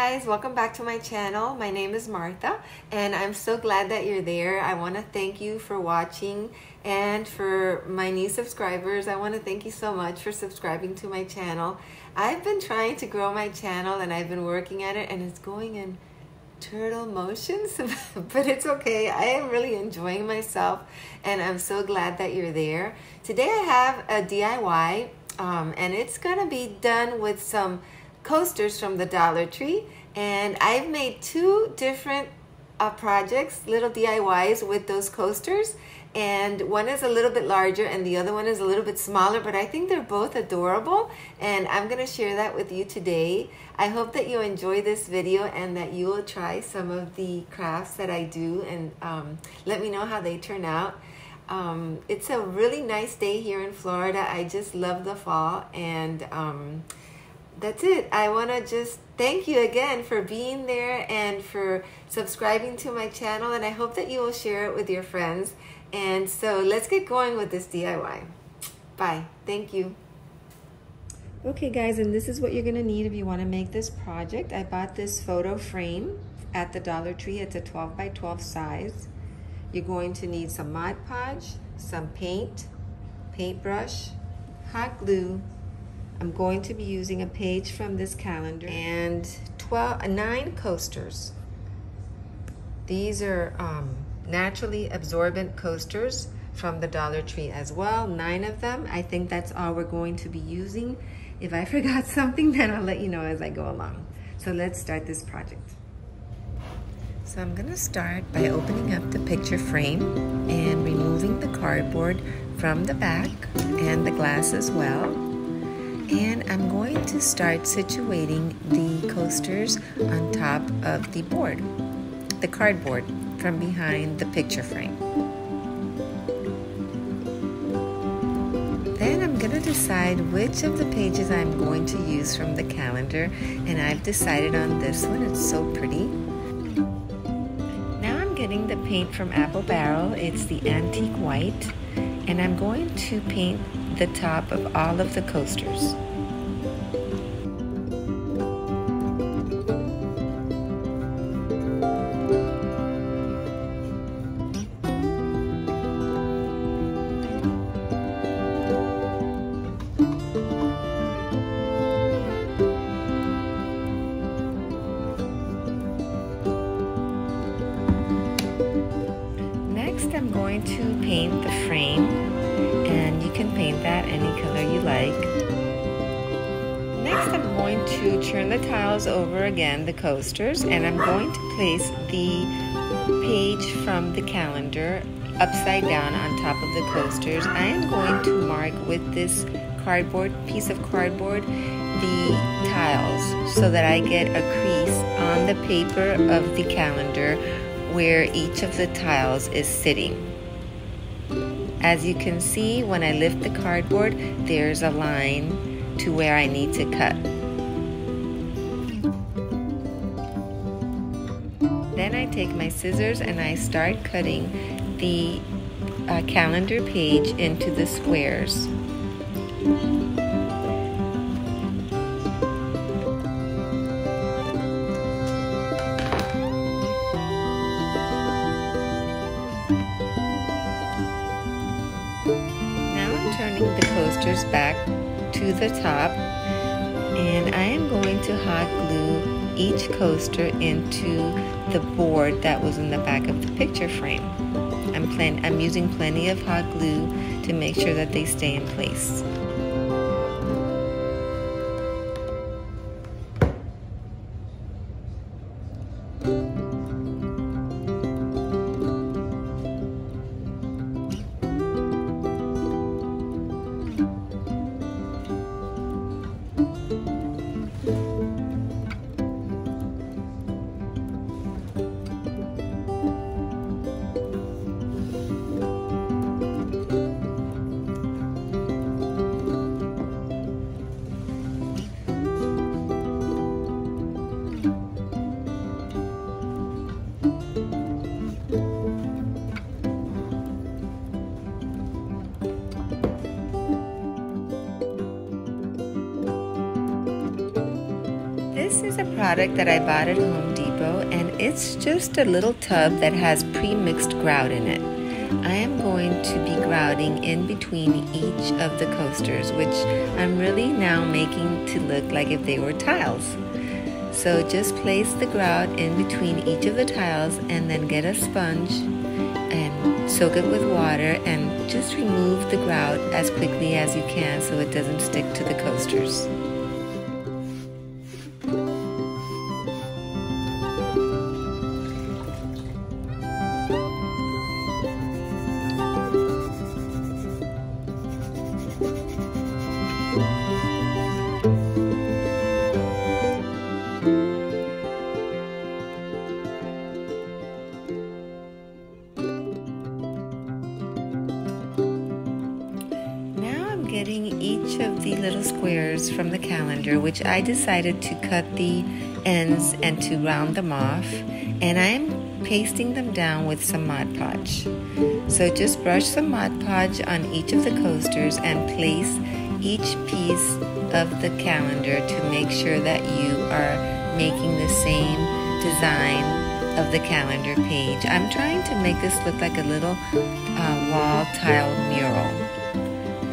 guys, welcome back to my channel. My name is Martha and I'm so glad that you're there. I want to thank you for watching, and for my new subscribers, I want to thank you so much for subscribing to my channel. I've been trying to grow my channel and I've been working at it, and it's going in turtle motions, but it's okay. I am really enjoying myself and I'm so glad that you're there. Today I have a DIY and it's gonna be done with some coasters from the Dollar Tree, and I've made two different projects, little DIYs with those coasters, and one is a little bit larger and the other one is a little bit smaller, but I think they're both adorable and I'm gonna share that with you today. I hope that you enjoy this video and that you will try some of the crafts that I do, and let me know how they turn out. It's a really nice day here in Florida. I just love the fall, and that's it. I want to just thank you again for being there and for subscribing to my channel, and I hope that you will share it with your friends. And so let's get going with this DIY. Bye. Thank you. Okay guys, and this is what you're going to need if you want to make this project. I bought this photo frame at the Dollar Tree. It's a 12 by 12 size. You're going to need some Mod Podge, some paint, paintbrush, hot glue. I'm going to be using a page from this calendar, and 9 coasters. These are naturally absorbent coasters from the Dollar Tree as well. 9 of them. I think that's all we're going to be using. If I forgot something, then I'll let you know as I go along. So let's start this project. So I'm gonna start by opening up the picture frame and removing the cardboard from the back and the glass as well. And I'm going to start situating the coasters on top of the board, the cardboard from behind the picture frame. Then I'm going to decide which of the pages I'm going to use from the calendar, and I've decided on this one. It's so pretty. Now I'm getting the paint from Apple Barrel. It's the antique white, and I'm going to paint the top of all of the coasters. Next, I'm going to paint the frame, and you can paint that any color you like. Next, I'm going to turn the tiles over again, the coasters, and I'm going to place the page from the calendar upside down on top of the coasters. I am going to mark with this piece of cardboard the tiles so that I get a crease on the paper of the calendar where each of the tiles is sitting. As you can see, when I lift the cardboard, there's a line to where I need to cut. Then I take my scissors and I start cutting the calendar page into the squares. Turning the coasters back to the top, and I am going to hot glue each coaster into the board that was in the back of the picture frame. I'm using plenty of hot glue to make sure that they stay in place. is a product that I bought at Home Depot, and it's just a little tub that has pre-mixed grout in it. I am going to be grouting in between each of the coasters, which I'm really now making to look like if they were tiles. So just place the grout in between each of the tiles and then get a sponge and soak it with water and just remove the grout as quickly as you can so it doesn't stick to the coasters. Getting each of the little squares from the calendar, which I decided to cut the ends and to round them off, and I'm pasting them down with some Mod Podge. So just brush some Mod Podge on each of the coasters and place each piece of the calendar to make sure that you are making the same design of the calendar page. I'm trying to make this look like a little wall tile mural.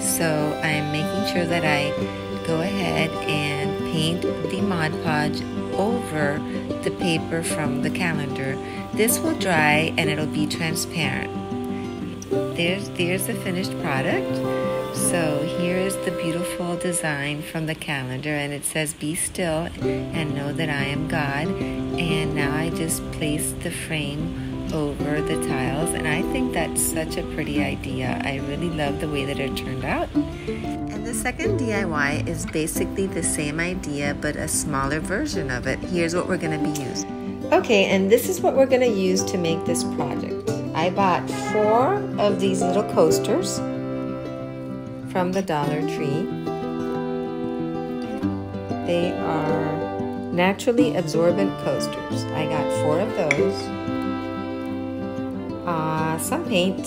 So I'm making sure that I go ahead and paint the Mod Podge over the paper from the calendar. This will dry and it'll be transparent. There's the finished product. So here is the beautiful design from the calendar, and it says be still and know that I am God. And now I just place the frame over the tiles, and I think that's such a pretty idea. I really love the way that it turned out. And the second DIY is basically the same idea but a smaller version of it. Here's what we're going to be using. Okay, and this is what we're going to use to make this project. I bought 4 of these little coasters from the Dollar Tree. They are naturally absorbent coasters. I got 4 of those. Some paint.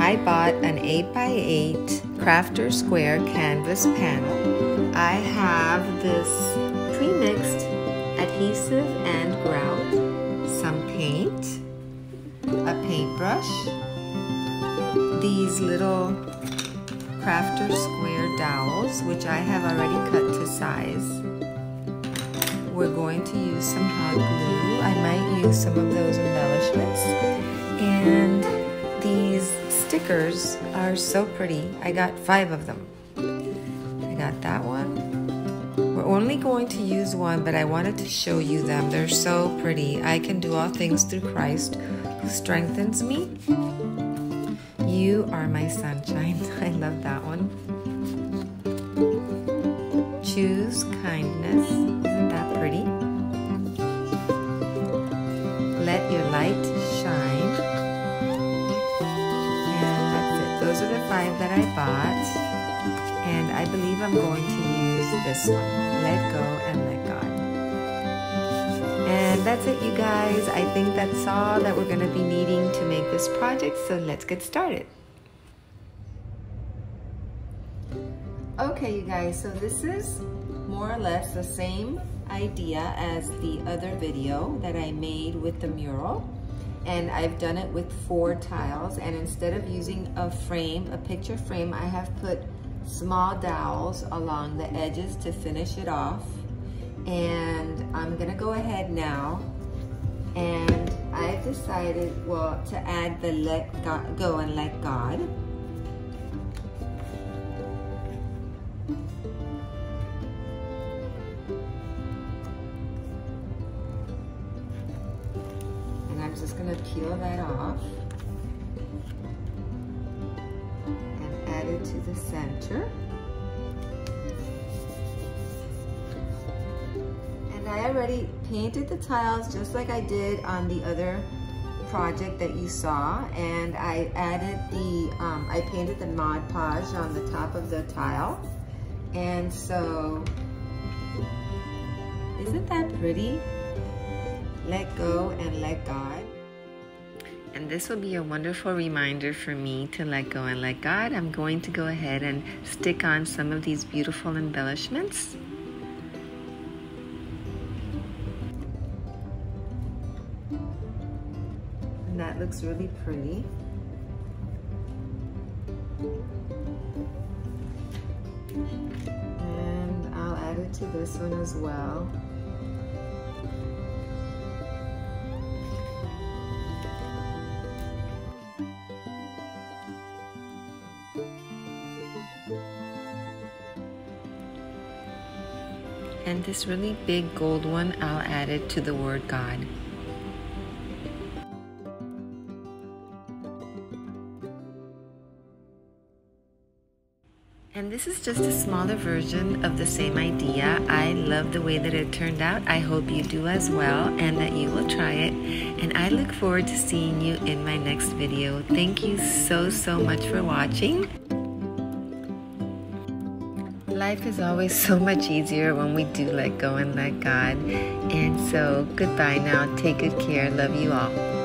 I bought an 8x8 crafter square canvas panel. I have this pre-mixed adhesive and grout, some paint, a paintbrush, these little crafter square dowels, which I have already cut to size. We're going to use some hot glue. I might use some of those embellishments. And these stickers are so pretty. I got 5 of them. I got that one. We're only going to use one, but I wanted to show you them. They're so pretty. I can do all things through Christ who strengthens me. You are my sunshine. I love that one. Choose kindness. Isn't that pretty? Let your light shine. And that's it. Those are the 5 that I bought. And I believe I'm going to use this one. Let go and let God. And that's it, you guys. I think that's all that we're going to be needing to make this project. So let's get started. Okay, you guys, so this is more or less the same idea as the other video that I made with the mural, and I've done it with 4 tiles, and instead of using a frame, a picture frame, I have put small dowels along the edges to finish it off. And I'm gonna go ahead now, and I've decided, well, to add the let go and let God. I'm just going to peel that off and add it to the center. And I already painted the tiles just like I did on the other project that you saw, and I added the, I painted the Mod Podge on the top of the tile. And so, isn't that pretty? Let go and let God. And this will be a wonderful reminder for me to let go and let God. I'm going to go ahead and stick on some of these beautiful embellishments. looks really pretty. And I'll add it to this one as well. And this really big gold one, I'll add it to the word God. And this is just a smaller version of the same idea. I love the way that it turned out. I hope you do as well and that you will try it. And I look forward to seeing you in my next video. Thank you so much for watching. Life is always so much easier when we do let go and let God. And so goodbye now. Take good care. Love you all.